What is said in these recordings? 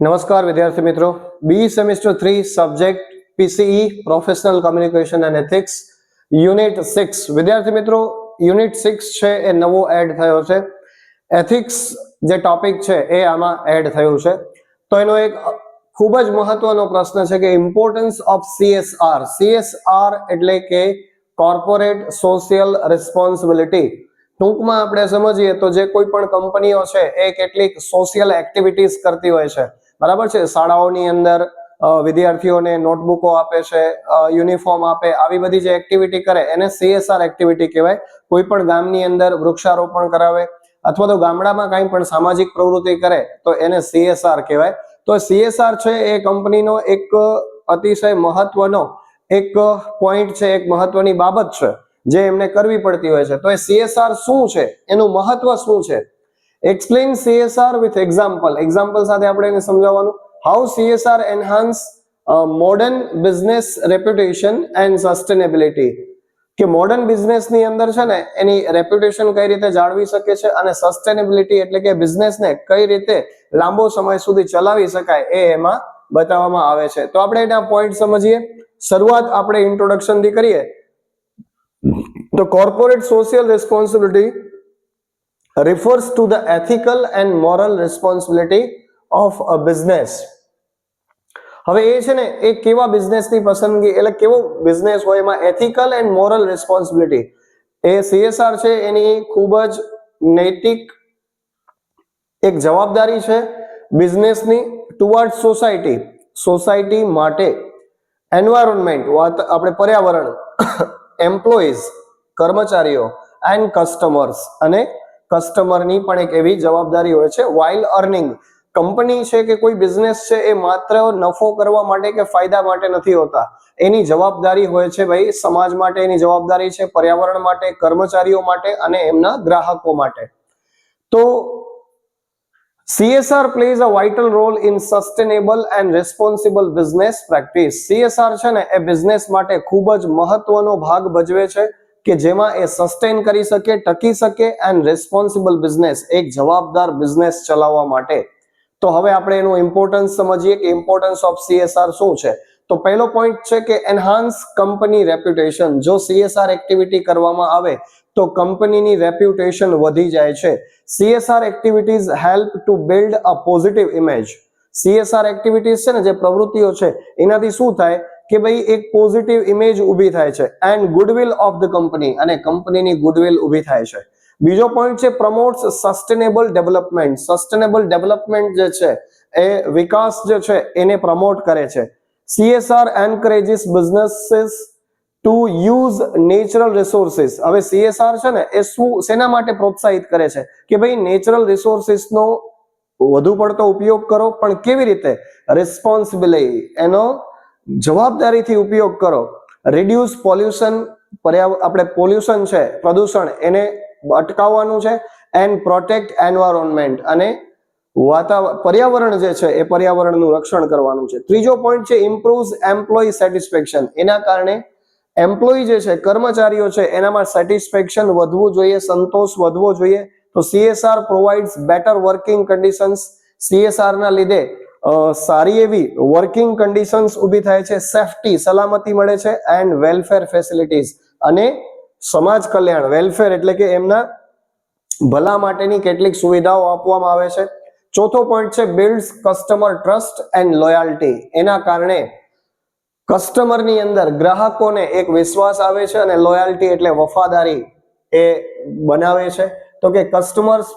નમસ્કાર વિદ્યાર્થી મિત્રો, B semester 3 subject PCE professional communication and ethics unit 6 વિદ્યાર્થી મિત્રો યુનિટ 6 છે એ નવો એડ થયો છે. એથિક્સ જે ટોપિક છે એ આમાં એડ થયું છે. તો એનો એક ખૂબ જ મહત્વનો પ્રશ્ન છે કે ઇમ્પોર્ટન્સ ઓફ સીએસઆર. સીએસઆર એટલે કે કોર્પોરેટ સોશિયલ રિસ્પોન્સિબિલિટી. ટૂંકમાં આપણે સમજીએ તો જે કોઈ પણ કંપનીઓ છે એ કેટલીક સોશિયલ એક્ટિવિટીઝ કરતી હોય છે, બરાબર છે. શાળાઓની અંદર વિદ્યાર્થીઓને નોટબુકો આપે છે, યુનિફોર્મ આપે, આવી બધી જે એક્ટિવિટી કરે એને સીએસઆર એક્ટિવિટી કહેવાય. કોઈ પણ ગામની અંદર વૃક્ષારોપણ કરાવે અથવા તો ગામડામાં કંઈ પણ સામાજિક પ્રવૃત્તિ કરે તો એને સીએસઆર કહેવાય. તો સીએસઆર છે એ કંપનીનો એક અતિશય મહત્વનો એક પોઈન્ટ છે, એક મહત્વની બાબત છે જે એમને કરવી પડતી હોય છે. તો એ સીએસઆર શું છે, એનું મહત્વ શું છે? Explain CSR with example. Example સાથે આપણે એને સમજાવવાનું. How CSR enhance modern business reputation and sustainability. કે મોડર્ન બિઝનેસની અંદર છે ને એની રેપ્યુટેશન કઈ રીતે જાળવી શકે છે અને સસ્ટેનેબિલિટી એટલે કે બિઝનેસને કઈ રીતે લાંબો સમય સુધી ચલાવી શકાય એ એમાં બતાવવામાં આવે છે. તો આપણે એના પોઈન્ટ સમજીએ. શરૂઆત આપણે ઇન્ટ્રોડક્શન થી કરીએ. The corporate social responsibility refers to the ethical and moral responsibility of a business. હવે એ છે ને એ કેવા બિઝનેસની પસંદગી એટલે કેવો બિઝનેસ હોય એમાં ethical and moral responsibility A CSR છે એની ખૂબ જ નૈતિક એક જવાબદારી છે બિઝનેસની ટુવર્ડ સોસાયટી. સોસાયટી માટે, એન્વાયરમેન્ટ આપણે પર્યાવરણ, એમ્પ્લોઈઝ કર્મચારીઓ એન્ડ કસ્ટમર્સ અને કસ્ટમરની પણ એક એવી જવાબદારી હોય છે. While earning. કંપની છે કે કોઈ બિઝનેસ છે એ માત્ર નફો કરવા માટે કે ફાયદા માટે નથી હોતા. એની જવાબદારી હોય છે ભાઈ સમાજ માટે, એની જવાબદારી છે પર્યાવરણ માટે, કર્મચારીઓ માટે અને એમના ગ્રાહકો માટે. તો CSR plays a vital role in sustainable and responsible business practice. CSR છે ને એ બિઝનેસ માટે ખૂબ જ મહત્વનો ભાગ ભજવે છે કે જેમાં એ સસ્ટેન કરી શકે, ટકી શકે એન્ડ રેસ્પોન્સિબલ બિઝનેસ, એક જવાબદાર બિઝનેસ ચલાવવા માટે. તો હવે આપણે એનું ઇમ્પોર્ટન્સ સમજીએ કે ઇમ્પોર્ટન્સ ઓફ સીએસઆર શું છે. તો પહેલો પોઈન્ટ છે કે એન્હાન્સ કંપની રેપ્યુટેશન. જો સીએસઆર એક્ટિવિટી કરવામાં આવે તો કંપનીની રેપ્યુટેશન વધી જાય છે. CSR activities help to build a positive image. CSR activities છે ને જે પ્રવૃત્તિઓ છે એનાથી શું થાય કે ભાઈ એક પોઝિટિવ ઇમેજ ઊભી થાય છે and goodwill of the company, અને કંપનીની ગુડવિલ ઊભી થાય છે. બીજો પોઈન્ટ છે પ્રમોટ્સ સસ્ટેનેબલ ડેવલપમેન્ટ. સસ્ટેનેબલ ડેવલપમેન્ટ જે છે એ વિકાસ જે છે એને પ્રમોટ કરે છે. CSR encourages businesses to use natural resources. હવે CSR છે ને એ શેના માટે પ્રોત્સાહિત કરે છે કે ભાઈ નેચરલ રિસોર્સિસનો વધુ પડતો ઉપયોગ કરો, પણ કેવી રીતે? રિસ્પોન્સિબિલી, એનો જવાબદારીથી ઉપયોગ કરો. રિડ્યુસ પોલ્યુશન, આપણે પોલ્યુશન છે પ્રદૂષણ એને અટકાવવાનું છે. એન્ડ પ્રોટેક્ટ એન્વાયરમેન્ટ, અને પર્યાવરણ જે છે એ પર્યાવરણનું રક્ષણ કરવાનું છે. ત્રીજો પોઈન્ટ છે ઇમ્પ્રુવ્સ એમ્પ્લોય સેટિસ્ફેક્શન. એના કારણે એમ્પ્લોય જે છે કર્મચારીઓ છે એનામાં સેટિસ્ફેક્શન વધવું જોઈએ, સંતોષ વધવો જોઈએ. તો CSR provides better working conditions. CSR ના લીધે સારી એવી વર્કિંગ કન્ડિશન્સ ઊભી થાય છે, સેફટી સલામતી મળે છે, એન્ડ વેલફેર ફેસિલિટીઝ અને સમાજ કલ્યાણ. વેલફેર એટલે કે એમના ભલા માટેની કેટલીક સુવિધાઓ આપવામાં આવે છે. ચોથો પોઈન્ટ છે builds customer trust and loyalty. એના કારણે કસ્ટમરની અંદર ગ્રાહકોને એક વિશ્વાસ આવે છે અને લોયલ્ટી એટલે વફાદારી એ બનાવે છે. તો કે કસ્ટમર્સ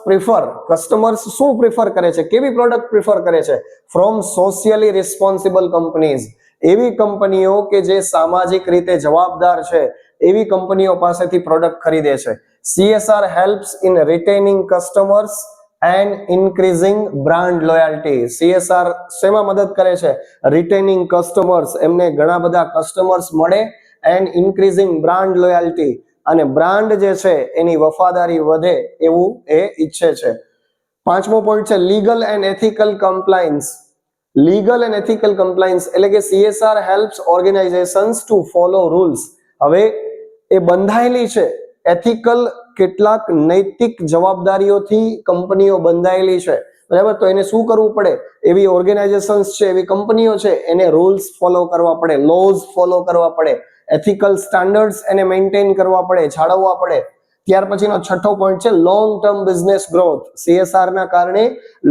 શું પ્રિફર કરે છે, કેવી પ્રોડક્ટ પ્રિફર કરે છે? From socially responsible companies. એવી કંપનીઓ કે જે સામાજિક રીતે જવાબદાર છે એવી કંપનીઓ પાસેથી પ્રોડક્ટ ખરીદે છે. CSR helps in retaining customers and increasing brand loyalty. CSR શેમાં મદદ કરે છે? રિટેનિંગ કસ્ટમર્સ, એમને ઘણા બધા કસ્ટમર્સ મળે, એન્ડ ઇન્ક્રીઝિંગ બ્રાન્ડ લોયલ્ટી, અને બ્રાન્ડ જે છે એની વફાદારી વધે એવું એ ઈચ્છે છે. પાંચમો પોઈન્ટ છે legal and ethical compliance. Legal and ethical compliance એટલે કે CSR helps organisations two follow rules. હવે એ બંધાયેલી છે એથિકલ કેટલાક નૈતિક જવાબદારીઓથી કંપનીઓ બંધાયેલી છે બરાબર, તો એને શું કરવું પડે? એવી ઓર્ગેનાઇઝેશન્સ છે, એવી કંપનીઓ છે, એને રૂલ્સ ફોલો કરવા પડે, લોઝ ફોલો કરવા પડે, એથિકલ સ્ટાન્ડર્ડ્સ એને મેન્ટેન કરવા પડે, જાળવવા પડે. ત્યાર પછીનો છઠ્ઠો પોઈન્ટ છે long term business growth. CSR ના કારણે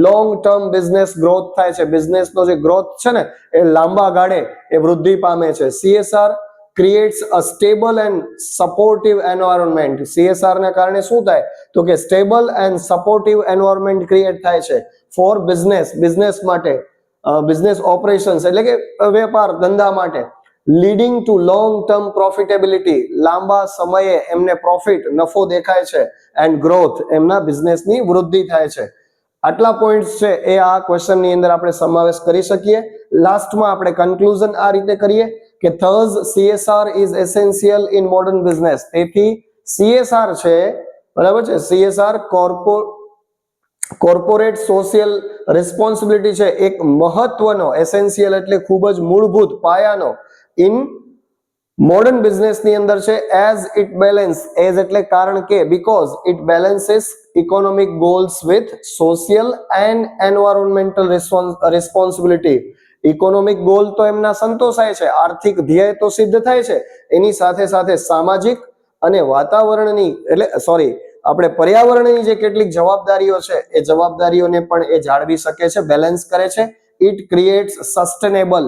લોંગ ટર્મ બિઝનેસ ગ્રોથ થાય છે. બિઝનેસનો જે ગ્રોથ છે ને એ લાંબા ગાળે એ વૃદ્ધિ પામે છે. CSR creates a stable and supportive environment. CSR ના કારણે શું થાય તો કે stable and supportive environment create થાય છે ફોર બિઝનેસ માટે, બિઝનેસ ઓપરેશન્સ એટલે કે વેપાર ધંધા માટે, leading two long term profitability. લાંબા સમયે એમને પ્રોફિટ નફો દેખાય છે એન્ડ ગ્રોથ એમના બિઝનેસની વૃદ્ધિ થાય છે. આટલા પોઈન્ટ્સ છે એ આ ક્વેશ્ચનની અંદર આપણે સમાવેશ કરી શકીએ. લાસ્ટમાં આપણે કન્ક્લુઝન આ રીતે કરીએ કે thus CSR is essential in modern business. તેથી CSR છે, બરાબર છે, CSR કોર્પોરેટ સોશિયલ રિસ્પોન્સિબિલિટી છે, એક મહત્વનો, એસેન્શિયલ એટલે ખૂબ જ મૂળભૂત પાયાનો ઇન મોડર્ન બિઝનેસ ની અંદર છે. એઝ ઇટ બેલેન્સ, એઝ એટલે કારણ કે, because it બેલેન્સીસ economic goals with social and environmental responsibility. Economic goal તો એમના સંતોષાય છે, આર્થિક ધ્યેય તો સિદ્ધ થાય છે, એની સાથે સાથે સામાજિક અને વાતાવરણની આપણે પર્યાવરણની જે કેટલીક જવાબદારીઓ છે એ જવાબદારીઓને પણ એ જાળવી શકે છે, બેલેન્સ કરે છે. It creates sustainable,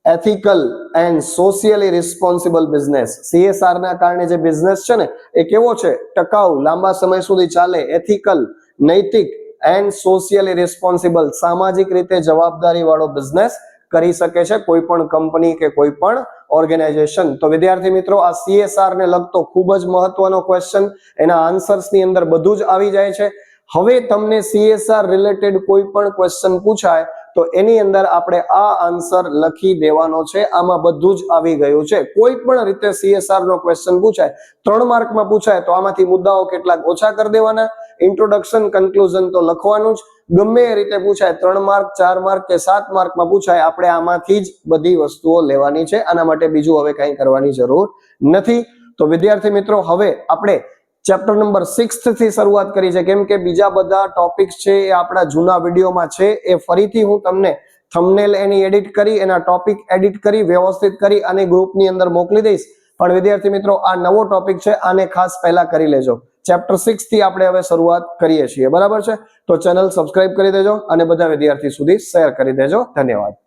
ethical and socially responsible business. CSR ના કારણે જે બિઝનેસ છે ને એ કેવો છે? ટકાઉ, લાંબા સમય સુધી ચાલે, એથિકલ, નૈતિક એન્ડ સોશિયલી રિસ્પોન્સિબલ, સામાજિક રીતે જવાબદારી વાળો બિઝનેસ કરી શકે છે કોઈ પણ કંપની કે કોઈ પણ ઓર્ગેનાઇઝેશન. તો વિદ્યાર્થી મિત્રો, આ CSR ને લગતો ખૂબ જ મહત્વનો ક્વેશ્ચન, એના આન્સર્સ ની અંદર બધું જ આવી જાય છે. હવે તમને CSR રિલેટેડ કોઈ પણ ક્વેશ્ચન પૂછાય તો એની અંદર આપણે આ આન્સર લખી દેવાનો છે. આમાં બધું જ આવી ગયું છે. કોઈ પણ રીતે CSR નો ક્વેશ્ચન પૂછાય, 3 માર્કમાં પૂછાય તો આમાંથી મુદ્દાઓ કેટલાક ઓછા કરી દેવાના, ઇન્ટ્રોડક્શન કન્ક્લુઝન તો લખવાનું જ. ગમે એ રીતે પૂછાય, 3 માર્ક, 4 માર્ક કે 7 માર્કમાં પૂછાય, આપણે આમાંથી જ બધી વસ્તુઓ લેવાની છે. આના માટે બીજું હવે કંઈ કરવાની જરૂર નથી. તો વિદ્યાર્થી મિત્રો, હવે આપણે ચેપ્ટર નંબર 6 થી શરૂઆત કરી છે, કેમ કે બીજા બધા ટોપિક્સ છે એ આપણા જૂના વિડીયોમાં છે. એ ફરીથી હું તમને થંબનેલ એની એડિટ કરી, એના ટોપિક એડિટ કરી, વ્યવસ્થિત કરી અને ગ્રુપની અંદર મોકલી દઈશ. પણ વિદ્યાર્થી મિત્રો, આ નવો ટોપિક છે, આને ખાસ પહેલા કરી લેજો. ચેપ્ટર 6 થી આપણે હવે શરૂઆત કરીએ છીએ, બરાબર છે? તો ચેનલ સબસ્ક્રાઇબ કરી દેજો અને બધા વિદ્યાર્થી સુધી શેર કરી દેજો. ધન્યવાદ.